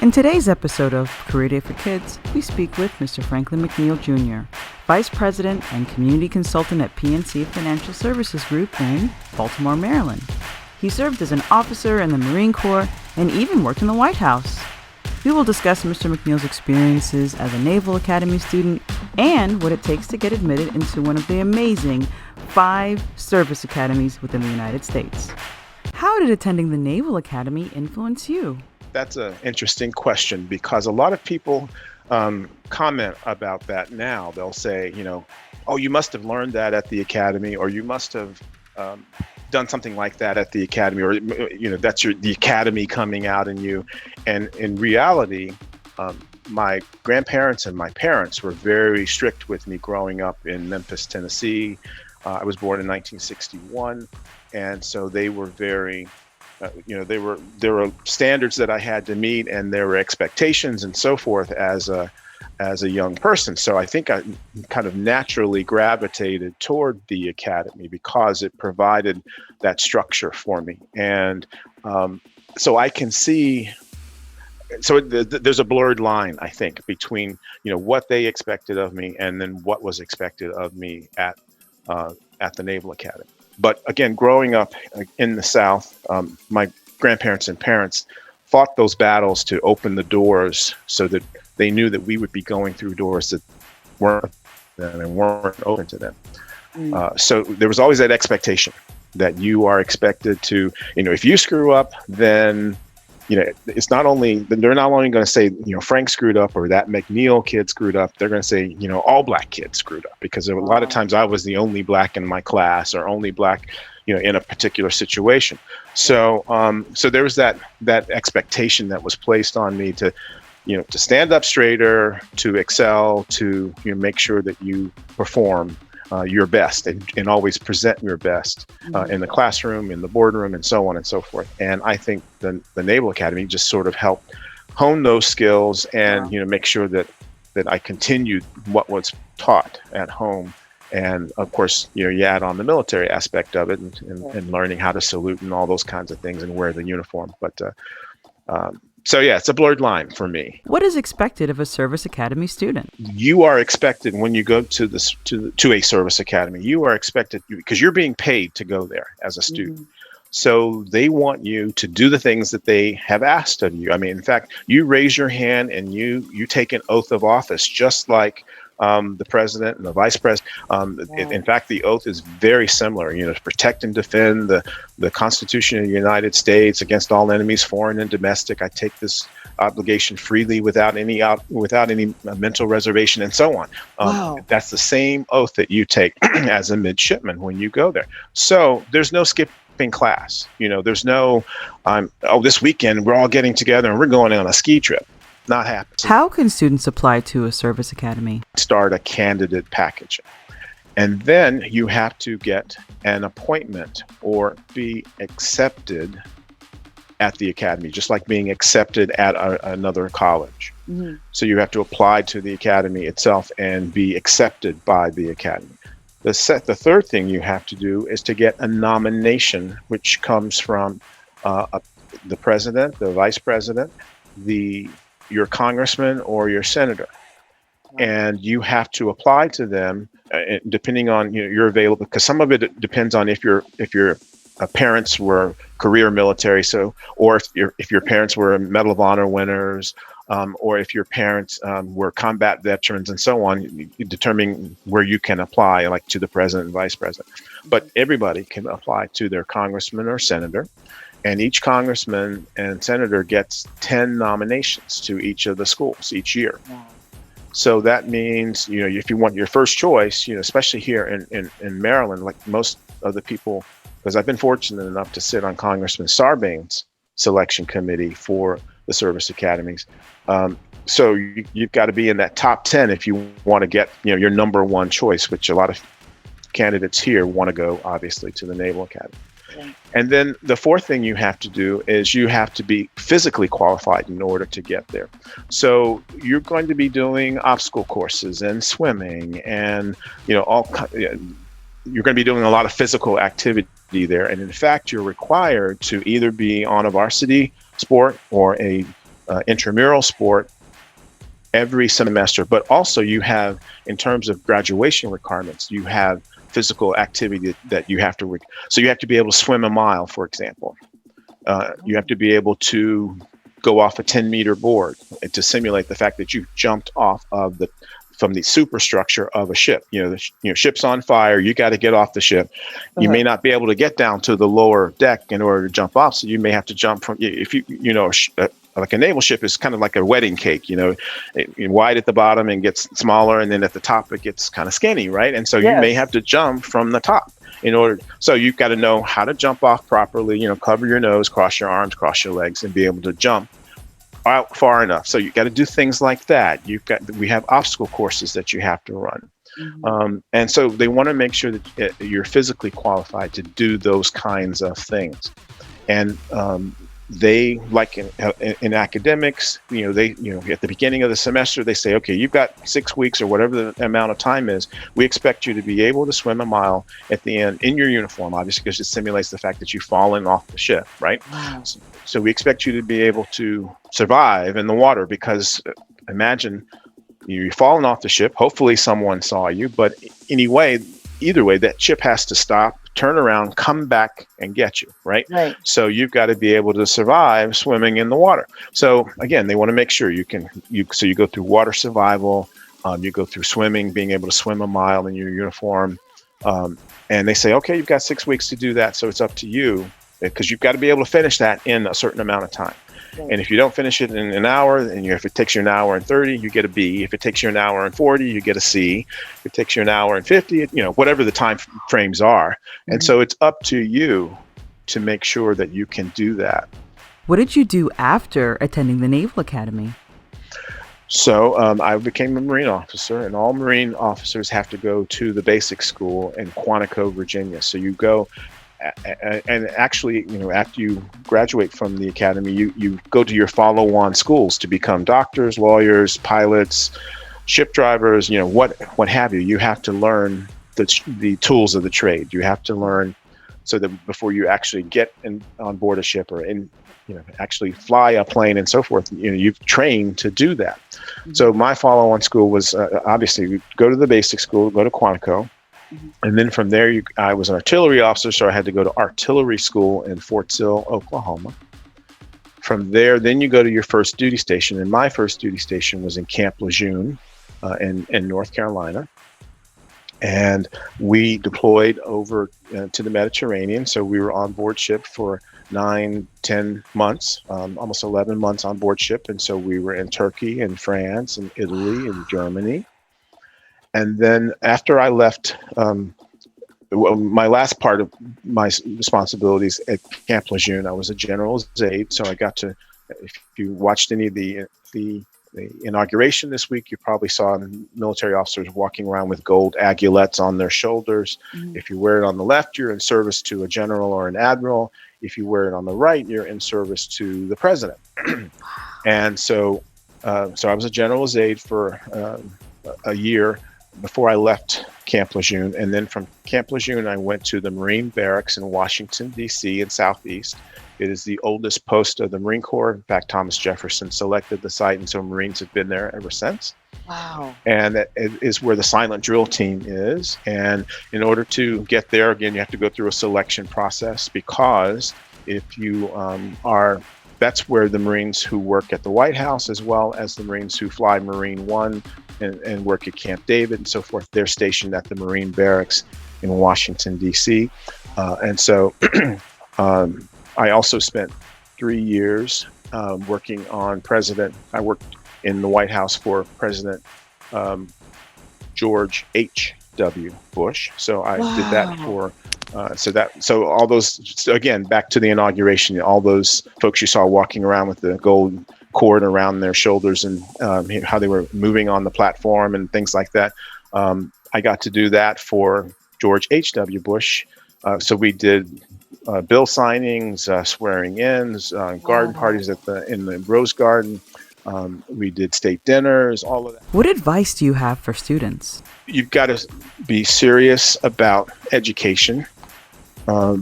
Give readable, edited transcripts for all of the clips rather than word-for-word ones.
In today's episode of Career Day for Kids, we speak with Mr. Franklin McNeil Jr., Vice President and Community Consultant at PNC Financial Services Group in Baltimore, Maryland. He served as an officer in the Marine Corp and even worked in the White House. We will discuss Mr. McNeil's experiences as a Naval Academy student and what it takes to get admitted into one of the amazing 5 service academies within the United States. How did attending the Naval Academy influence you? That's an interesting question because a lot of people comment about that now. They'll say, oh, you must have learned that at the academy, or you must have done something like that at the academy, or that's the academy coming out in you. And in reality, my grandparents and my parents were very strict with me growing up in Memphis, Tennessee. I was born in 1961, and so they were very there were standards that I had to meet, and there were expectations and so forth as a young person. So I think I kind of naturally gravitated toward the academy because it provided that structure for me. And so I can see. So there's a blurred line, I think, between what they expected of me and then what was expected of me at the Naval Academy. But again, growing up in the South, my grandparents and parents fought those battles to open the doors so that they knew that we would be going through doors that weren't open to them. So there was always that expectation that you are expected to, if you screw up, then it's not only, they're not only going to say, Frank screwed up or that McNeil kid screwed up. They're going to say, all black kids screwed up, because a lot of times I was the only black in my class or only black, in a particular situation. So, so there was that expectation that was placed on me to stand up straighter, to excel, to make sure that you perform your best and always present your best in the classroom, in the boardroom, and so on and so forth. And I think the Naval Academy just sort of helped hone those skills and make sure that I continued what was taught at home. And of course, you add on the military aspect of it and learning how to salute and all those kinds of things and wear the uniform. But so yeah, it's a blurred line for me. What is expected of a service academy student? You are expected when you go to a service academy. You are expected, because you're being paid to go there as a student. So they want you to do the things that they have asked of you. I mean, in fact, you raise your hand and you take an oath of office, just like the president and the vice president. In fact, the oath is very similar, to protect and defend the Constitution of the United States against all enemies, foreign and domestic. I take this obligation freely without any mental reservation, and so on. That's the same oath that you take as a midshipman when you go there. So there's no skipping class. There's no, this weekend we're all getting together and we're going on a ski trip. Not happening. How can students apply to a service academy? Start a candidate package. And then you have to get an appointment or be accepted at the academy, just like being accepted at another college. So you have to apply to the academy itself and be accepted by the academy. The third thing you have to do is to get a nomination, which comes from the president, the vice president, your congressman or your senator, and you have to apply to them depending on your available, because some of it depends on if your parents were career military, or if your parents were Medal of Honor winners, or if your parents were combat veterans, and so on, determining where you can apply, like to the president and vice president. But everybody can apply to their congressman or senator. And each congressman and senator gets 10 nominations to each of the schools each year. So that means, if you want your first choice, especially here in Maryland, like most of the people, because I've been fortunate enough to sit on Congressman Sarbanes' selection committee for the service academies. So you've got to be in that top 10 if you want to get, your number one choice, which a lot of candidates here want to go, obviously, to the Naval Academy. And then the fourth thing you have to do is you have to be physically qualified in order to get there. So you're going to be doing obstacle courses and swimming and, you're going to be doing a lot of physical activity there. And in fact, you're required to either be on a varsity sport or a intramural sport every semester, but also you have, in terms of graduation requirements, you have physical activity that you have to, so you have to be able to swim a mile, for example. You have to be able to go off a 10-meter board to simulate the fact that you jumped off of from the superstructure of a ship. Ship's on fire. You got to get off the ship. You may not be able to get down to the lower deck in order to jump off. So you may have to jump from, if like a naval ship is kind of like a wedding cake, wide at the bottom and gets smaller, and then at the top it gets kind of skinny, right? And so you may have to jump from the top so you've got to know how to jump off properly, cover your nose, cross your arms, cross your legs, and be able to jump out far enough. So you got to do things like that. We have obstacle courses that you have to run. And so they want to make sure that you're physically qualified to do those kinds of things. And they, like in academics, at the beginning of the semester, they say, okay, you've got 6 weeks or whatever the amount of time is. We expect you to be able to swim a mile at the end in your uniform, obviously, because it simulates the fact that you've fallen off the ship, right? Wow. So we expect you to be able to survive in the water, because imagine you've fallen off the ship. Hopefully someone saw you, but either way, that ship has to stop, turn around, come back and get you, right? So you've got to be able to survive swimming in the water. So again, they want to make sure you go through water survival, you go through swimming, being able to swim a mile in your uniform. And they say, okay, you've got 6 weeks to do that. So it's up to you, because you've got to be able to finish that in a certain amount of time. And if you don't finish it in an hour, and if it takes you an hour and 30, you get a B. If it takes you an hour and 40, you get a C. If it takes you an hour and 50, whatever the time frames are. And so it's up to you to make sure that you can do that. What did you do after attending the Naval Academy? So I became a Marine officer, and all Marine officers have to go to the basic school in Quantico, Virginia. So you go. And actually, after you graduate from the academy, you go to your follow-on schools to become doctors, lawyers, pilots, ship drivers, what have you. You have to learn the tools of the trade. You have to learn so that before you actually get on board a ship or actually fly a plane and so forth, you've trained to do that. So my follow-on school was obviously go to the basic school, go to Quantico. And then from there, I was an artillery officer, so I had to go to artillery school in Fort Sill, Oklahoma. From there, then you go to your first duty station. And my first duty station was in Camp Lejeune in North Carolina. And we deployed over to the Mediterranean. So we were on board ship for 9-10 months, almost 11 months on board ship. And so we were in Turkey and France and Italy and Germany. And then after I left, my last part of my responsibilities at Camp Lejeune, I was a general's aide. So I got to, if you watched any of the inauguration this week, you probably saw military officers walking around with gold aiguillettes on their shoulders. If you wear it on the left, you're in service to a general or an admiral. If you wear it on the right, you're in service to the president. And so I was a general's aide for a year before I left Camp Lejeune. And then from Camp Lejeune, I went to the Marine Barracks in Washington, D.C. in Southeast. It is the oldest post of the Marine Corps. In fact, Thomas Jefferson selected the site, and so Marines have been there ever since. Wow. And that is where the silent drill team is. And in order to get there, again, you have to go through a selection process, because if you that's where the Marines who work at the White House, as well as the Marines who fly Marine One and work at Camp David and so forth, they're stationed at the Marine Barracks in Washington, D.C. And so I also spent 3 years working on I worked in the White House for President George H.W. Bush. So I did that for so all those, again, back to the inauguration, all those folks you saw walking around with the gold cord around their shoulders and how they were moving on the platform and things like that. I got to do that for George H.W. Bush. So we did bill signings, swearing-ins, garden parties in the Rose Garden. We did state dinners, all of that. What advice do you have for students? You've got to be serious about education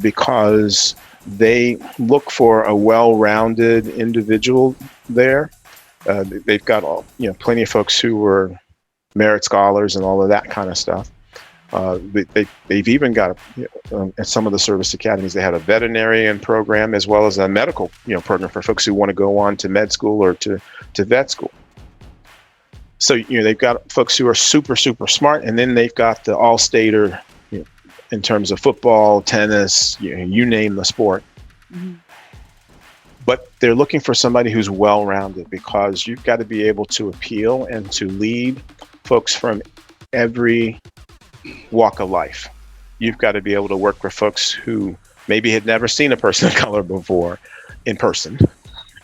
because they look for a well-rounded individual there. They've got plenty of folks who were merit scholars and all of that kind of stuff. They've even got at some of the service academies, they had a veterinarian program as well as a medical program for folks who want to go on to med school or to vet school. So they've got folks who are super smart, and then they've got the all-stater in terms of football, tennis, you name the sport. Mm-hmm. But they're looking for somebody who's well-rounded, because you've got to be able to appeal and to lead folks from every walk of life. You've got to be able to work with folks who maybe had never seen a person of color before in person.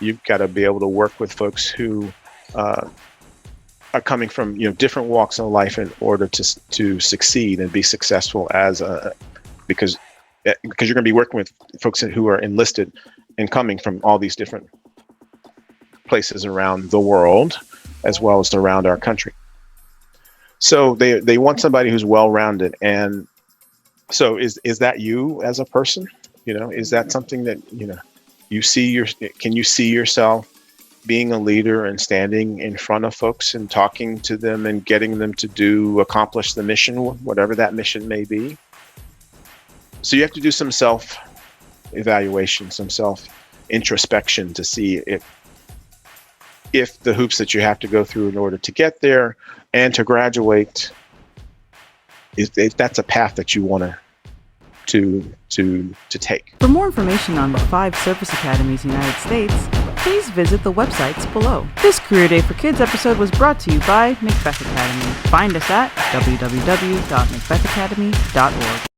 You've got to be able to work with folks who are coming from different walks of life in order to succeed and be successful because you're going to be working with folks who are enlisted and coming from all these different places around the world as well as around our country. So they want somebody who's well-rounded. And so is that you as a person? Is that something that can you see yourself being a leader and standing in front of folks and talking to them and getting them to accomplish the mission, whatever that mission may be? So you have to do some self-evaluation, some self-introspection to see if the hoops that you have to go through in order to get there and to graduate, if that's a path that you want to take. For more information on the 5 service academies in the United States, please visit the websites below. This Career Day for Kids episode was brought to you by Macbeth Academy. Find us at www.macbethacademy.org.